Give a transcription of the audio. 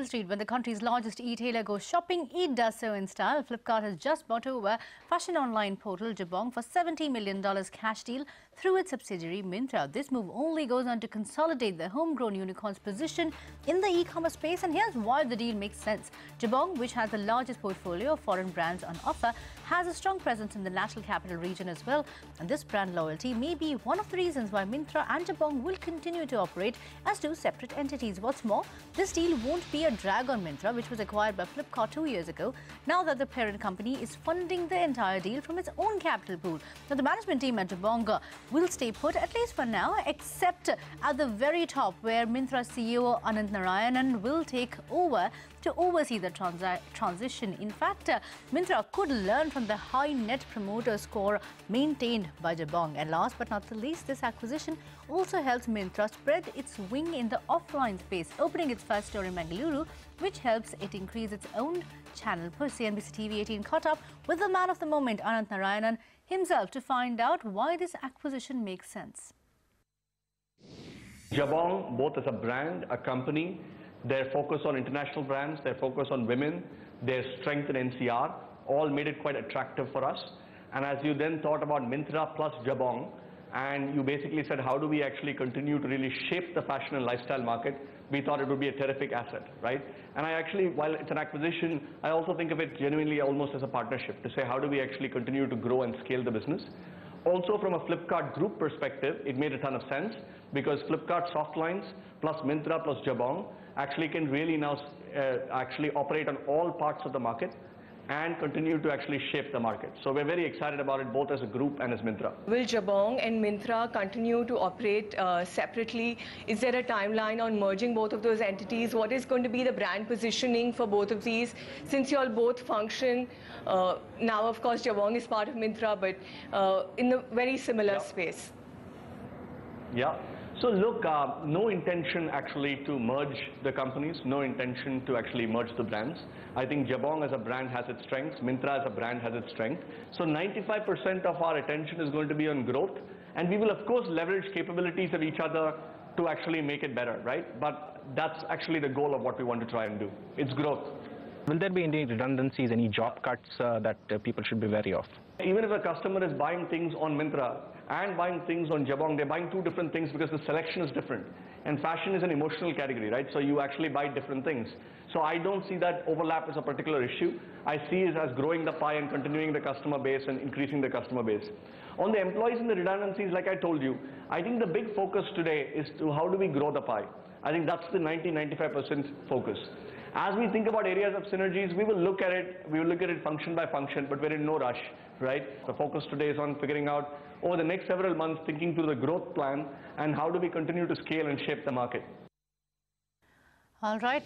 Street, when the country's largest e-tailer goes shopping, it does so in style. Flipkart has just bought over fashion online portal Jabong for $70 million cash deal through its subsidiary Myntra. This move only goes on to consolidate the homegrown unicorn's position in the e-commerce space, and here's why the deal makes sense. Jabong, which has the largest portfolio of foreign brands on offer, has a strong presence in the national capital region as well, and this brand loyalty may be one of the reasons why Myntra and Jabong will continue to operate as two separate entities. What's more, this deal won't be a drag on Myntra, which was acquired by Flipkart 2 years ago, now that the parent company is funding the entire deal from its own capital pool. Now, the management team at Jabong will stay put, at least for now, except at the very top, where Myntra CEO Anant Narayanan will take over to oversee the transition. In fact, Myntra could learn from the high net promoter score maintained by Jabong. And last but not the least, this acquisition also helps Myntra spread its wing in the offline space, opening its first store in Bengaluru, which helps it increase its own channel push. CNBC TV 18 caught up with the man of the moment, Anant Narayanan, himself to find out why this acquisition makes sense. Jabong, both as a brand, a company, their focus on international brands, their focus on women, their strength in NCR, all made it quite attractive for us. And as you then thought about Myntra plus Jabong, and you basically said, how do we actually continue to really shape the fashion and lifestyle market, we thought it would be a terrific asset, right? And I actually, while it's an acquisition, I also think of it genuinely almost as a partnership to say, how do we actually continue to grow and scale the business? Also, from a Flipkart group perspective, it made a ton of sense because Flipkart Softlines plus Myntra plus Jabong actually can really now actually operate on all parts of the market and continue to actually shape the market. So we're very excited about it, both as a group and as Myntra. Will Jabong and Myntra continue to operate separately? Is there a timeline on merging both of those entities? What is going to be the brand positioning for both of these? Since you all both function, now of course Jabong is part of Myntra, but in a very similar space. Yeah. So look, no intention actually to merge the companies, no intention to actually merge the brands. I think Jabong as a brand has its strengths, Myntra as a brand has its strength. So 95% of our attention is going to be on growth, and we will of course leverage capabilities of each other to actually make it better, right? But that's actually the goal of what we want to try and do. It's growth. Will there be any redundancies, any job cuts that people should be wary of? Even if a customer is buying things on Myntra and buying things on Jabong, they're buying two different things because the selection is different. And fashion is an emotional category, right? So you actually buy different things. So I don't see that overlap as a particular issue. I see it as growing the pie and continuing the customer base and increasing the customer base. On the employees and the redundancies, like I told you, I think the big focus today is to how do we grow the pie. I think that's the 90-95% focus. As we think about areas of synergies, we will look at it function by function, but we're in no rush, right? The focus today is on figuring out over the next several months, thinking through the growth plan and how do we continue to scale and shape the market. All right.